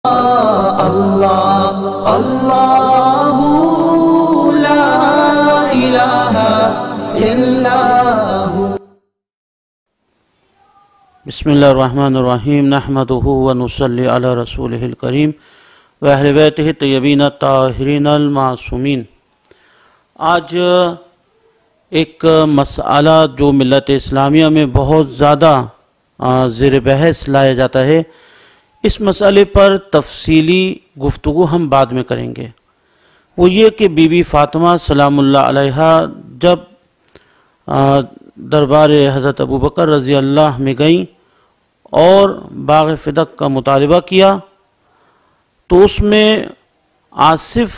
اللہ اللہ لا الہ الا ہوا۔ بسم اللہ الرحمن الرحیم، نحمدہ ونصلی علی رسولہ الکریم واہل بیتہ الطیبین الطاہرین المعصومین۔ آج ایک مسئلہ جو ملت اسلامیہ میں بہت زیادہ زیر بحث لایا جاتا ہے، اس مسئلے پر تفصیلی گفتگو ہم بعد میں کریں گے۔ وہ یہ کہ بی بی فاطمہ سلام اللہ علیہا جب دربار حضرت ابوبکر رضی اللہ میں گئیں اور باغ فدق کا مطالبہ کیا تو اس میں آصف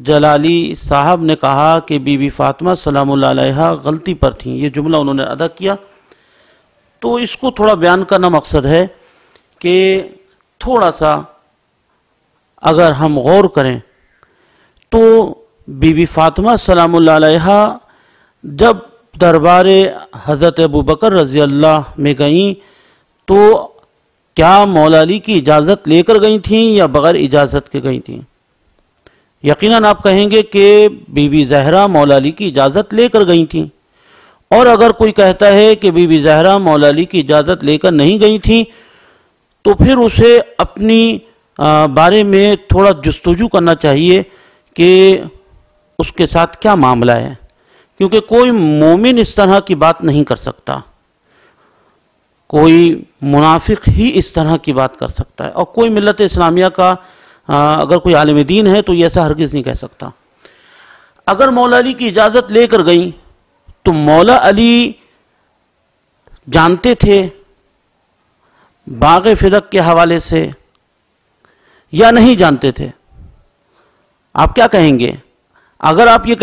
جلالی صاحب نے کہا کہ بی بی فاطمہ سلام اللہ علیہا غلطی پر تھیں، یہ جملہ انہوں نے ادا کیا۔ تو اس کو تھوڑا بیان کرنا مقصد ہے کہ تھوڑا سا اگر ہم غور کریں تو بی بی فاطمہ سلام اللہ علیہا جب دربار حضرت ابوبکر رضی اللہ میں گئیں تو کیا مولا علی کی اجازت لے کر گئی تھیں یا بغیر اجازت کے گئی تھیں؟ یقیناً آپ کہیں گے کہ بی بی زہرا مولا علی کی اجازت لے کر گئی تھیں، اور اگر کوئی کہتا ہے کہ بی بی زہرا مولا علی کی اجازت لے کر نہیں گئی تھیں تو پھر اسے اپنی بارے میں تھوڑا جستجو کرنا چاہیے کہ اس کے ساتھ کیا معاملہ ہے، کیونکہ کوئی مومن اس طرح کی بات نہیں کر سکتا، کوئی منافق ہی اس طرح کی بات کر سکتا ہے، اور کوئی ملت اسلامیہ کا اگر کوئی عالم دین ہے تو یہ ایسا ہرگز نہیں کہہ سکتا۔ اگر مولا علی کی اجازت لے کر گئیں تو مولا علی جانتے تھے باغ فدق کے حوالے سے یا نہیں جانتے تھے؟ آپ کیا کہیں گے؟ اگر آپ یہ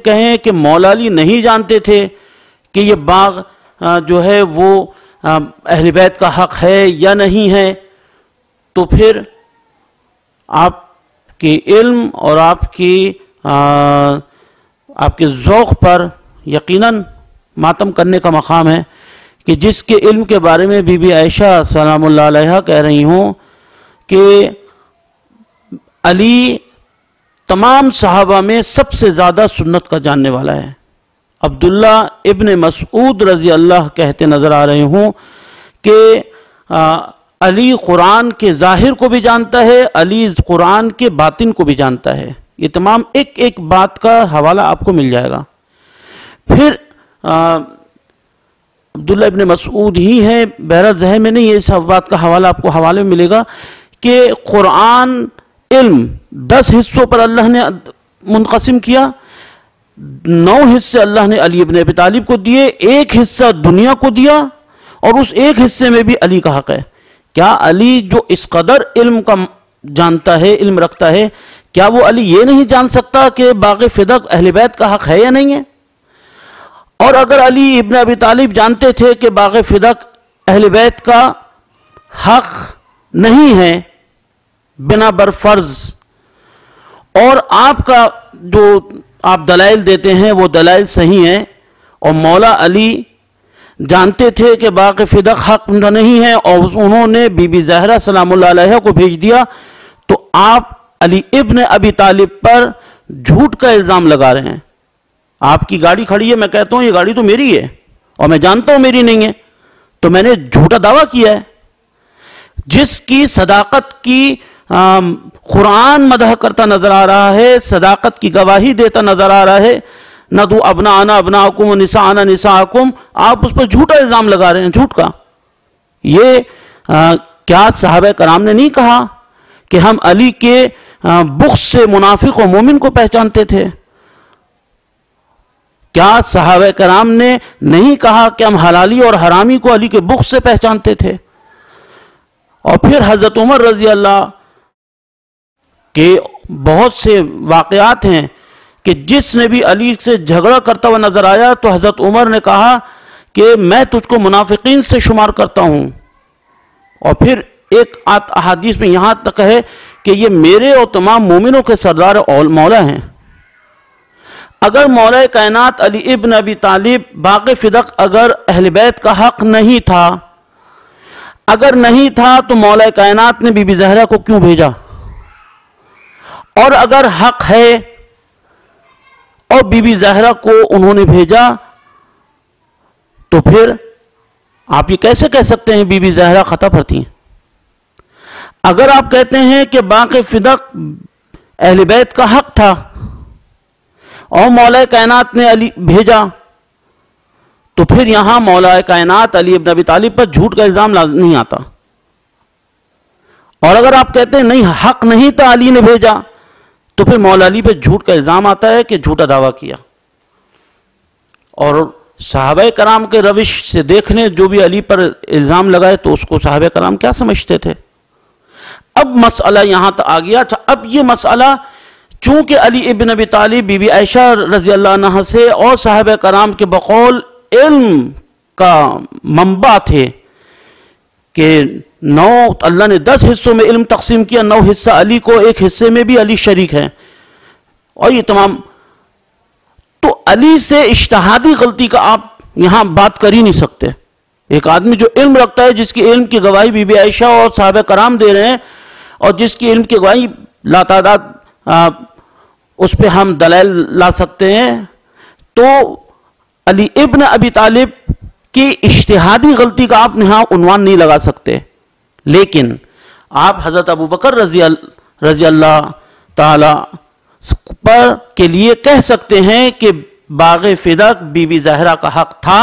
کہیں کہ مولا علی نہیں جانتے تھے کہ یہ باغ جو ہے وہ اہل بیت کا حق ہے یا نہیں ہے، تو پھر آپ کے علم اور آپ کے ذوق پر یقیناً ماتم کرنے کا مقام ہے کہ جس کے علم کے بارے میں بی بی عائشہ سلام اللہ علیہا کہہ رہی ہوں کہ علی تمام صحابہ میں سب سے زیادہ سنت کا جاننے والا ہے۔ عبداللہ ابن مسعود رضی اللہ کہتے نظر آ رہے ہوں کہ علی قرآن کے ظاہر کو بھی جانتا ہے، علی قرآن کے باطن کو بھی جانتا ہے۔ یہ تمام ایک ایک بات کا حوالہ آپ کو مل جائے گا۔ پھر عبداللہ ابن مسعود ہی ہے، بہرحال ذہن میں نہیں ہے، اس بات کا حوالہ آپ کو حوالے میں ملے گا کہ قرآن علم 10 حصوں پر اللہ نے منقسم کیا، 9 حصے اللہ نے علی ابن ابی طالب کو دیے، 1 حصہ دنیا کو دیا، اور اس 1 حصے میں بھی علی کا حق ہے۔ کیا علی جو اس قدر علم کا جانتا ہے، علم رکھتا ہے، کیا وہ علی یہ نہیں جان سکتا کہ باغ فدق اہل بیت کا حق ہے یا نہیں ہے؟ اور اگر علی ابن ابی طالب جانتے تھے کہ باغ فدق اہل بیت کا حق نہیں ہے بنا بر فرض، اور آپ کا جو آپ دلائل دیتے ہیں وہ دلائل صحیح ہیں، اور مولا علی جانتے تھے کہ باغ فدق حق نہیں ہے اور انہوں نے بی بی زہرا سلام اللہ علیہ کو بھیج دیا، تو آپ علی ابن ابی طالب پر جھوٹ کا الزام لگا رہے ہیں۔ آپ کی گاڑی کھڑی ہے، میں کہتا ہوں یہ گاڑی تو میری ہے اور میں جانتا ہوں میری نہیں ہے، تو میں نے جھوٹا دعویٰ کیا ہے۔ جس کی صداقت کی قرآن مدح کرتا نظر آ رہا ہے، صداقت کی گواہی دیتا نظر آ رہا ہے، ندو ابناءنا ابناءکم ونساءنا نساءکم، آپ اس پر جھوٹا الزام لگا رہے ہیں، جھوٹ کا۔ یہ کیا صحابہ کرام نے نہیں کہا کہ ہم علی کے بغض سے منافق و مومن کو پہچانتے تھے؟ کیا صحابہ کرام نے نہیں کہا کہ ہم حلالی اور حرامی کو علی کے بغض سے پہچانتے تھے؟ اور پھر حضرت عمر رضی اللہ کے بہت سے واقعات ہیں کہ جس نے بھی علی سے جھگڑا کرتا ہوا نظر آیا تو حضرت عمر نے کہا کہ میں تجھ کو منافقین سے شمار کرتا ہوں، اور پھر ایک احادیث میں یہاں تک ہے کہ یہ میرے اور تمام مومنوں کے سردار مولا ہیں۔ اگر مولا کائنات علی ابن ابی طالب باغ فدق اگر اہل بیت کا حق نہیں تھا، اگر نہیں تھا تو مولا کائنات نے بی بی زہرا کو کیوں بھیجا؟ اور اگر حق ہے اور بی بی زہرا کو انہوں نے بھیجا تو پھر آپ یہ کیسے کہہ سکتے ہیں بی بی زہرا خطا پر تھیں؟ اگر آپ کہتے ہیں کہ باغ فدق اہل بیت کا حق تھا اور مولا کائنات نے علی بھیجا تو پھر یہاں مولا کائنات علی ابن ابی طالب پر جھوٹ کا الزام نہیں آتا. اور اگر آپ کہتے ہیں نہیں حق نہیں تھا علی نے بھیجا تو پھر مولا علی پہ جھوٹ کا الزام آتا ہے کہ جھوٹا دعویٰ کیا. اور صحابہ کرام کے روش سے دیکھ لیں جو بھی علی پر الزام لگائے تو اس کو صحابہ کرام کیا سمجھتے تھے. اب مسئلہ یہاں تک آ گیا. اب یہ مسئلہ چونکہ علی ابن ابی طالب بی بی عائشہ رضی اللہ عنہا سے اور صحابہ کرام کے بقول علم کا منبع تھے کہ 9 اللہ نے 10 حصوں میں علم تقسیم کیا، 9 حصہ علی کو، 1 حصے میں بھی علی شریک ہے، اور یہ تمام. تو علی سے اجتہادی غلطی کا آپ یہاں بات کر ہی نہیں سکتے. ایک آدمی جو علم رکھتا ہے، جس کی علم کی گواہی بی بی عائشہ اور صحابہ کرام دے رہے ہیں، اور جس کی علم کی گواہی لاتعداد اس پہ ہم دلائل لا سکتے ہیں، تو علی ابن ابی طالب کی اجتہادی غلطی کا آپ یہاں عنوان نہیں لگا سکتے. لیکن آپ حضرت ابو بکر رضی اللہ تعالی پر کے لیے کہہ سکتے ہیں کہ باغ فدق بی بی زہرا کا حق تھا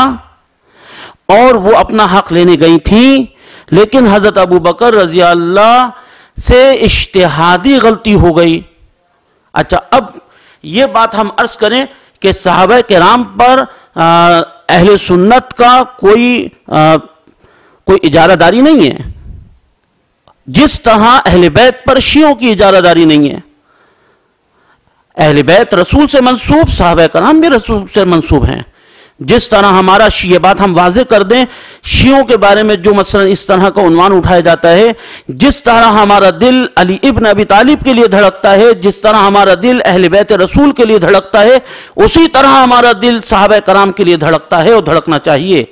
اور وہ اپنا حق لینے گئی تھیں، لیکن حضرت ابو بکر رضی اللہ سے اجتہادی غلطی ہو گئی. اچھا، اب یہ بات ہم عرض کریں کہ صحابہ کرام پر اہل سنت کا کوئی اجارہ داری نہیں ہے، جس طرح اہل بیت پر شیعوں کی اجارہ داری نہیں ہے. اہل بیت رسول سے منسوب، صحابہ کرام بھی رسول سے منسوب ہیں. جس طرح ہمارا یہ بات ہم واضح کر دیں، شیعوں کے بارے میں جو مثلا اس طرح کا عنوان اٹھایا جاتا ہے، جس طرح ہمارا دل علی ابن ابی طالب کے لیے دھڑکتا ہے، جس طرح ہمارا دل اہل بیت رسول کے لیے دھڑکتا ہے، اسی طرح ہمارا دل صحابہ کرام کے لیے دھڑکتا ہے اور دھڑکنا چاہیے.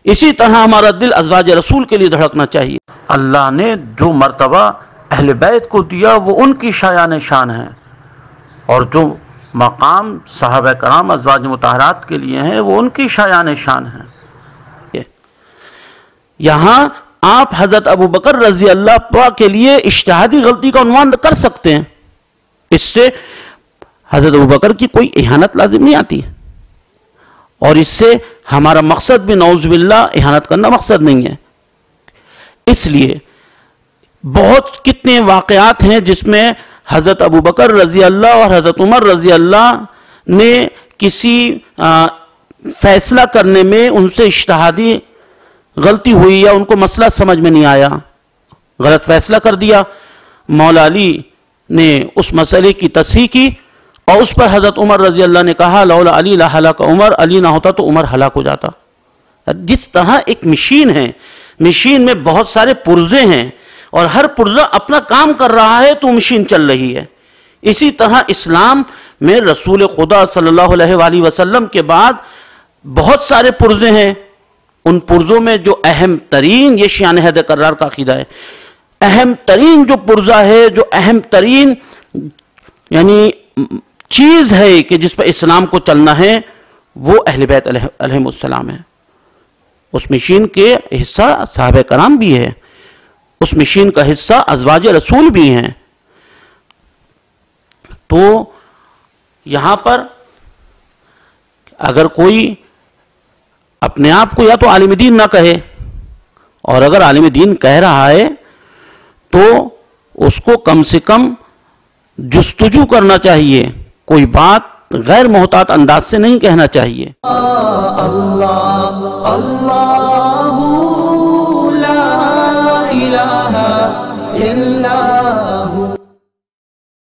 اسی طرح ہمارا دل ازواج رسول کے لیے دھڑکنا چاہیے. اللہ نے جو مرتبہ اہل بیت کو دیا وہ ان کی شایان شان ہے، اور جو مقام صحابہ کرام ازواج مطہرات کے لیے ہیں وہ ان کی شایان شان ہیں. یہاں آپ حضرت ابو بکر رضی اللہ پاک کے لیے اجتہادی غلطی کا عنوان کر سکتے ہیں، اس سے حضرت ابو بکر کی کوئی اہانت لازم نہیں آتی، اور اس سے ہمارا مقصد بھی نعوذ باللہ اہانت کرنا مقصد نہیں ہے. اس لیے بہت کتنے واقعات ہیں جس میں حضرت ابو بکر رضی اللہ اور حضرت عمر رضی اللہ نے کسی فیصلہ کرنے میں ان سے اجتہادی غلطی ہوئی یا ان کو مسئلہ سمجھ میں نہیں آیا، غلط فیصلہ کر دیا. مولا علی نے اس مسئلے کی تصحیح کی اور اس پر حضرت عمر رضی اللہ نے کہا لولا علی لہلک عمر، علی نہ ہوتا تو عمر ہلاک ہو جاتا. جس طرح ایک مشین ہے، مشین میں بہت سارے پرزے ہیں اور ہر پرزہ اپنا کام کر رہا ہے تو مشین چل رہی ہے، اسی طرح اسلام میں رسول خدا صلی اللہ علیہ وآلہ وسلم کے بعد بہت سارے پرزے ہیں. ان پرزوں میں جو اہم ترین، یہ شیعہ حیدر کرار کا عقیدہ ہے، اہم ترین جو پرزہ ہے، جو اہم ترین یعنی چیز ہے کہ جس پر اسلام کو چلنا ہے، وہ اہل بیت علیہم السلام ہے. اس مشین کے حصہ صحابہ کرام بھی ہے، اس مشین کا حصہ ازواج رسول بھی ہیں. تو یہاں پر اگر کوئی اپنے آپ کو یا تو عالم دین نہ کہے، اور اگر عالم دین کہہ رہا ہے تو اس کو کم سے کم جستجو کرنا چاہیے، کوئی بات غیر محتاط انداز سے نہیں کہنا چاہیے. اللہ اللہ